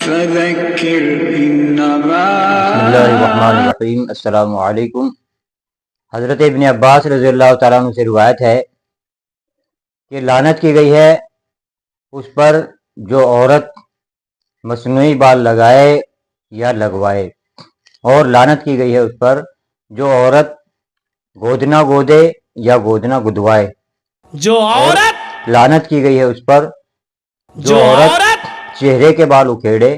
فذكر إنما بسم اللہ الرحمن الرحیم۔ السلام علیکم۔ حضرت ابن عباس رضی اللہ تعالیٰ عنہ سے روایت ہے کہ لعنت کی گئی ہے اس پر جو عورت مصنوعی بال لگائے یا لگوائے، اور لعنت کی گئی ہے اس پر جو عورت گودنا گودے یا گودنا گدوائے، جو عورت لعنت کی گئی ہے اس پر جو عورت چہرے کے بال اکھیڑے،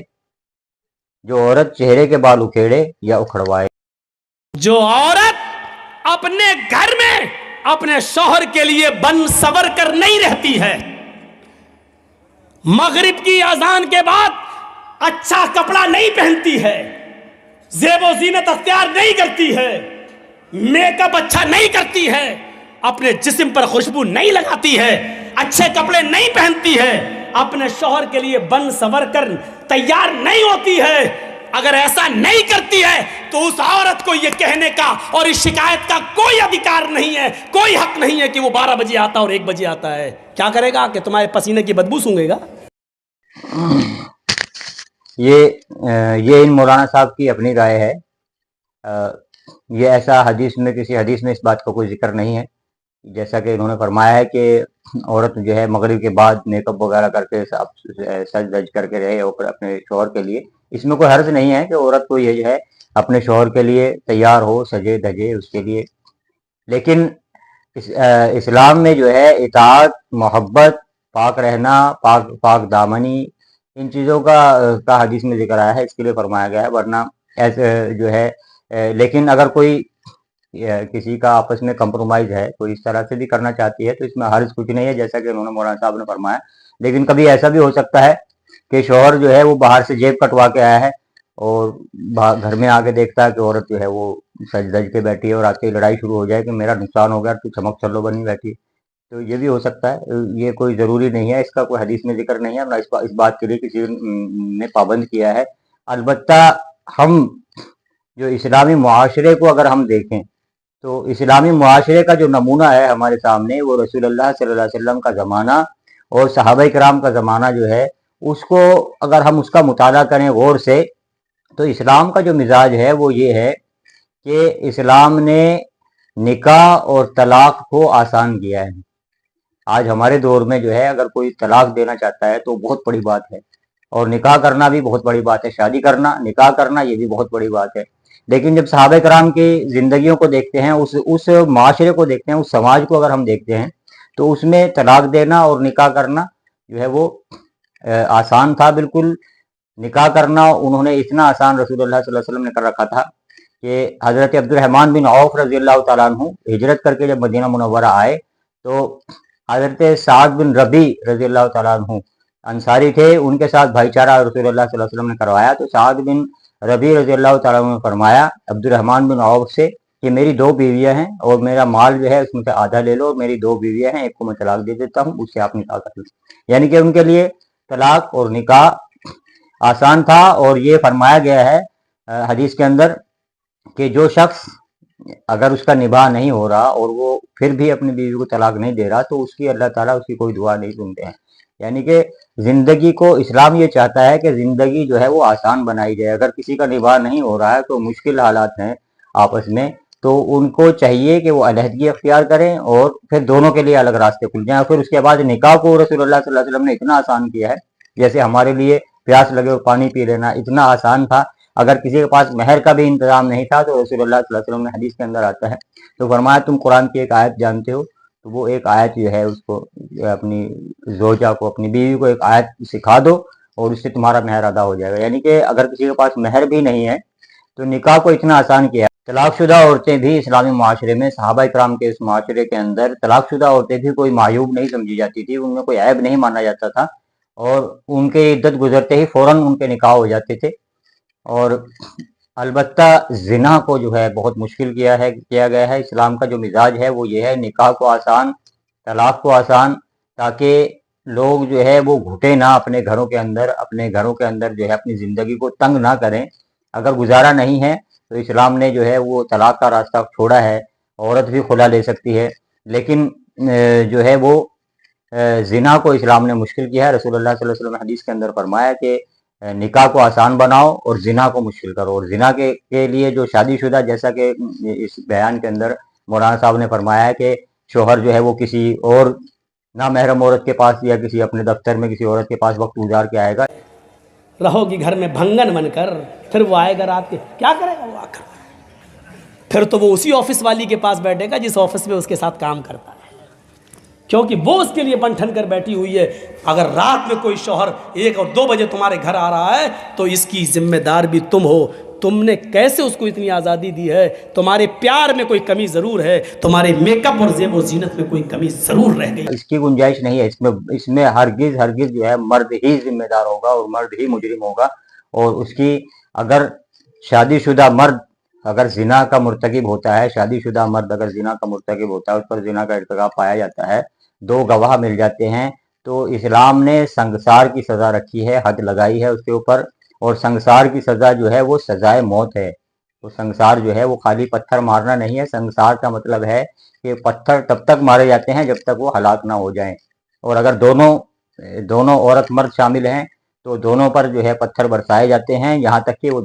جو عورت چہرے کے بال اکھیڑے یا اکھڑوائے، جو عورت اپنے گھر میں اپنے شوہر کے لیے بن سور کر نہیں رہتی ہے، مغرب کی اذان کے بعد اچھا کپڑا نہیں پہنتی ہے، زیب و زینت اختیار نہیں کرتی ہے، میک اپ اچھا نہیں کرتی ہے، اپنے جسم پر خوشبو نہیں لگاتی ہے، اچھے کپڑے نہیں پہنتی ہے، اپنے شوہر کے لیے بن سور کر تیار نہیں ہوتی ہے، اگر ایسا نہیں کرتی ہے تو اس عورت کو یہ کہنے کا اور اس شکایت کا کوئی ادھیکار نہیں ہے، کوئی حق نہیں ہے کہ وہ 12 بجے آتا اور 1 بجے آتا ہے۔ کیا کرے گا کہ تمہارے پسینے کی بدبو سونگے گا؟ یہ ان مولانا صاحب کی اپنی رائے ہے۔ یہ ایسا حدیث میں کسی حدیث میں اس بات کا کوئی ذکر نہیں ہے، جیسا کہ انہوں نے فرمایا ہے کہ عورت جو ہے مغرب کے بعد میک اپ وغیرہ کر کے سج دج کر کے رہے اپنے شوہر کے لیے۔ اس میں کوئی حرج نہیں ہے کہ عورت کو یہ جو ہے اپنے شوہر کے لیے تیار ہو، سجے دھجے اس کے لیے، لیکن اسلام میں جو ہے اطاعت، محبت، پاک رہنا، پاک دامنی، ان چیزوں کا حدیث میں ذکر آیا ہے، اس کے لیے فرمایا گیا ہے۔ ورنہ ایسے جو ہے لیکن اگر کوئی کسی کا آپس میں کمپرومائز ہے، کوئی اس طرح سے بھی کرنا چاہتی ہے تو اس میں حرج کچھ نہیں ہے، جیسا کہ انہوں نے مولانا صاحب نے فرمایا۔ لیکن کبھی ایسا بھی ہو سکتا ہے کہ شوہر جو ہے وہ باہر سے جیب کٹوا کے آیا ہے اور گھر میں آ کے دیکھتا ہے کہ عورت جو ہے وہ سج دج کے بیٹھی ہے، اور آتے ہی لڑائی شروع ہو جائے کہ میرا نقصان ہو گیا، تو چمک چلو بنی بیٹھی ہے، تو یہ بھی ہو سکتا ہے۔ یہ کوئی ضروری نہیں ہے، اس کا کوئی حدیث میں ذکر نہیں ہے، نہ اس بات کے لیے کسی نے پابند کیا ہے۔ البتہ ہم جو اسلامی معاشرے کو اگر ہم دیکھیں تو اسلامی معاشرے کا جو نمونہ ہے ہمارے سامنے، وہ رسول اللہ صلی اللہ علیہ وسلم کا زمانہ اور صحابہ کرام کا زمانہ جو ہے، اس کو اگر ہم اس کا مطالعہ کریں غور سے، تو اسلام کا جو مزاج ہے وہ یہ ہے کہ اسلام نے نکاح اور طلاق کو آسان کیا ہے۔ آج ہمارے دور میں جو ہے اگر کوئی طلاق دینا چاہتا ہے تو بہت بڑی بات ہے، اور نکاح کرنا بھی بہت بڑی بات ہے، شادی کرنا، نکاح کرنا، یہ بھی بہت بڑی بات ہے۔ لیکن جب صحابہ کرام کی زندگیوں کو دیکھتے ہیں، اس معاشرے کو دیکھتے ہیں، اس سماج کو اگر ہم دیکھتے ہیں، تو اس میں طلاق دینا اور نکاح کرنا جو ہے وہ آسان تھا بالکل۔ نکاح کرنا انہوں نے اتنا آسان رسول اللہ صلی اللہ علیہ وسلم نے کر رکھا تھا کہ حضرت عبد الرحمن بن عوف رضی اللہ تعالیٰ عنہ ہجرت کر کے جب مدینہ منورہ آئے تو حضرت سعد بن ربی رضی اللہ تعالیٰ عنہ انصاری تھے، ان کے ساتھ بھائی چارہ رسول اللہ صلی اللہ علیہ وسلم نے کروایا۔ تو سعد بن ربی رضی اللہ تعالیٰ عنہ نے فرمایا عبد الرحمن بن عوف سے کہ میری 2 بیویاں ہیں اور میرا مال جو ہے اس میں سے آدھا لے لو، اور میری 2 بیویاں ہیں، ایک کو میں طلاق دے دیتا ہوں، اس سے آپ نکاح کر لیں۔ یعنی کہ ان کے لیے طلاق اور نکاح آسان تھا۔ اور یہ فرمایا گیا ہے حدیث کے اندر کہ جو شخص اگر اس کا نباہ نہیں ہو رہا اور وہ پھر بھی اپنی بیوی کو طلاق نہیں دے رہا تو اس کی اللہ تعالیٰ اس کی کوئی دعا نہیں سنتے ہیں۔ یعنی کہ زندگی کو اسلام یہ چاہتا ہے کہ زندگی جو ہے وہ آسان بنائی جائے۔ اگر کسی کا نباہ نہیں ہو رہا ہے تو مشکل حالات ہیں آپس میں، تو ان کو چاہیے کہ وہ علیحدگی اختیار کریں اور پھر دونوں کے لیے الگ راستے کھل جائیں۔ اور پھر اس کے بعد نکاح کو رسول اللہ صلی اللہ علیہ وسلم نے اتنا آسان کیا ہے، جیسے ہمارے لیے پیاس لگے اور پانی پی لینا اتنا آسان تھا۔ اگر کسی کے پاس مہر کا بھی انتظام نہیں تھا تو رسول اللہ صلی اللہ علیہ وسلم نے حدیث کے اندر آتا ہے تو فرمایا تم قرآن کی ایک آیت جانتے ہو، تو وہ ایک آیت جو ہے اس کو اپنی زوجہ کو، اپنی بیوی کو ایک آیت سکھا دو اور اس سے تمہارا مہر ادا ہو جائے گا۔ یعنی کہ اگر کسی کے پاس مہر بھی نہیں ہے تو نکاح کو اتنا آسان کیا ہے۔ طلاق شدہ عورتیں بھی اسلامی معاشرے میں، صحابہ کرام کے اس معاشرے کے اندر طلاق شدہ عورتیں بھی کوئی معیوب نہیں سمجھی جاتی تھی، ان میں کوئی عیب نہیں مانا جاتا تھا، اور ان کے عدت گزرتے ہی فوراً ان کے نکاح ہو جاتے تھے۔ اور البتہ زنا کو جو ہے بہت مشکل کیا گیا ہے۔ اسلام کا جو مزاج ہے وہ یہ ہے نکاح کو آسان، طلاق کو آسان، تاکہ لوگ جو ہے وہ گھٹے نہ اپنے گھروں کے اندر جو ہے اپنی زندگی کو تنگ نہ کریں۔ اگر گزارا نہیں ہے تو اسلام نے جو ہے وہ طلاق کا راستہ چھوڑا ہے، عورت بھی خلا لے سکتی ہے، لیکن جو ہے وہ زنا کو اسلام نے مشکل کیا ہے۔ رسول اللہ صلی اللہ علیہ وسلم نے حدیث کے اندر فرمایا کہ نکاح کو آسان بناؤ اور زنا کو مشکل کرو. اور زنا کے لیے جو شادی شدہ، جیسا کہ اس بیان کے اندر مولانا صاحب نے فرمایا ہے کہ شوہر جو ہے وہ کسی اور نامحرم عورت کے پاس یا کسی اپنے دفتر میں کسی عورت کے پاس وقت گزار کے آئے گا. رہو گی گھر میں بھنگن بن کر، پھر وہ آئے گا رات کے، کیا کرے گا وہ آ کر؟ پھر تو وہ اسی آفس والی کے پاس بیٹھے گا جس آفس میں اس کے ساتھ کام کرتا ہے، کیونکہ وہ اس کے لیے بنٹھن کر بیٹھی ہوئی ہے. اگر رات میں کوئی شوہر 1 اور 2 بجے تمہارے گھر آ رہا ہے تو اس کی ذمہ دار بھی تم ہو. تم نے کیسے اس کو اتنی آزادی دی ہے؟ تمہارے پیار میں کوئی کمی ضرور ہے، تمہارے میک اپ اور زیب و زینت میں کوئی کمی ضرور رہ گئی. اس کی گنجائش نہیں ہے. اس میں ہرگز جو ہے مرد ہی ذمہ دار ہوگا اور مرد ہی مجرم ہوگا. اور اس کی اگر شادی شدہ مرد اگر زنا کا مرتکب ہوتا ہے، شادی شدہ مرد اگر زنا کا مرتکب ہوتا ہے، اس پر زنا کا ارتکاب پایا جاتا ہے، 2 گواہ مل جاتے ہیں، تو اسلام نے سنگسار کی سزا رکھی ہے، حد لگائی ہے اس کے اوپر. اور سنگسار کی سزا جو ہے وہ سزائے موت ہے. تو سنگسار جو ہے وہ خالی پتھر مارنا نہیں ہے. سنگسار کا مطلب ہے کہ پتھر تب تک مارے جاتے ہیں جب تک وہ ہلاک نہ ہو جائیں. اور اگر دونوں عورت مرد شامل ہیں تو دونوں پر جو ہے پتھر برسائے جاتے ہیں یہاں تک کہ وہ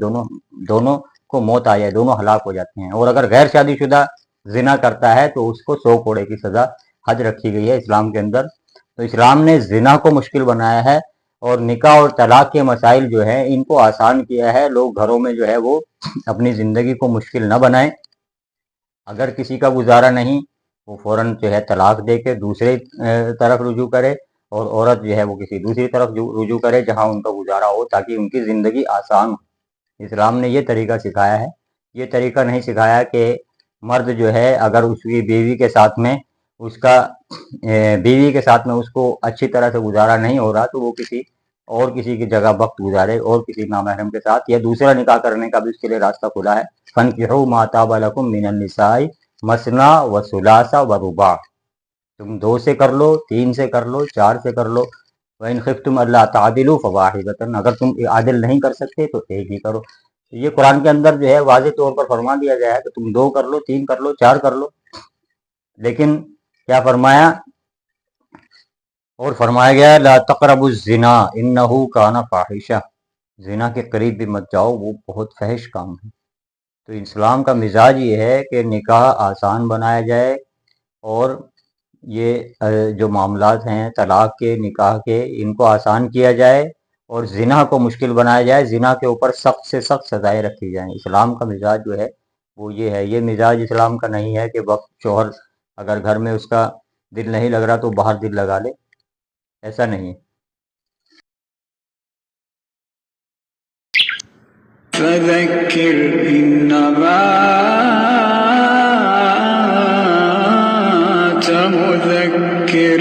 دونوں کو موت آ جائے، دونوں ہلاک ہو جاتے ہیں. اور اگر غیر شادی شدہ زنا کرتا ہے تو اس کو 100 کوڑے کی سزا حد رکھی گئی ہے اسلام کے اندر. تو اسلام نے زنا کو مشکل بنایا ہے اور نکاح اور طلاق کے مسائل جو ہیں ان کو آسان کیا ہے. لوگ گھروں میں جو ہے وہ اپنی زندگی کو مشکل نہ بنائیں. اگر کسی کا گزارا نہیں، وہ فوراً جو ہے طلاق دے کے دوسرے طرف رجوع کرے، اور عورت جو ہے وہ کسی دوسری طرف رجوع کرے جہاں ان کا گزارا ہو، تاکہ ان کی زندگی آسان ہو. اسلام نے یہ طریقہ سکھایا ہے. یہ طریقہ نہیں سکھایا کہ مرد جو ہے اگر اس کی بیوی کے ساتھ میں اس کو اچھی طرح سے گزارا نہیں ہو رہا تو وہ کسی کی جگہ وقت گزارے اور کسی نامحرم کے ساتھ، یا دوسرا نکاح کرنے کا بھی اس کے لیے راستہ کھلا ہے. فَانْكِحُوا مَا طَابَ لَكُم مِّنَ النِّسَاءِ مَثْنَىٰ وَثُلَاثَ وَرُبَاعَ. تم 2 سے کر لو، 3 سے کر لو، 4 سے کر لو. وَإِنْ خِفْتُمْ أَلَّا تَعْدِلُوا فَوَاحِدَةً. اگر تم عادل نہیں کر سکتے تو ایک ہی کرو. یہ قرآن کے اندر جو ہے واضح طور پر فرما دیا گیا ہے کہ تم 2 کر لو، 3 کر لو، 4 کر لو. لیکن کیا فرمایا؟ اور فرمایا گیا لا تقربوا الزنا انه كان فاحشہ. زنا کے قریب بھی مت جاؤ، وہ بہت فحش کام ہے. تو اسلام کا مزاج یہ ہے کہ نکاح آسان بنایا جائے اور یہ جو معاملات ہیں طلاق کے، نکاح کے، ان کو آسان کیا جائے اور زنا کو مشکل بنایا جائے. زنا کے اوپر سخت سے سخت سزائیں رکھی جائیں. اسلام کا مزاج جو ہے وہ یہ ہے. یہ مزاج اسلام کا نہیں ہے کہ وقت شوہر اگر گھر میں اس کا دل نہیں لگ رہا تو باہر دل لگا لے. ایسا نہیں. فذكر إنما أنت مذكر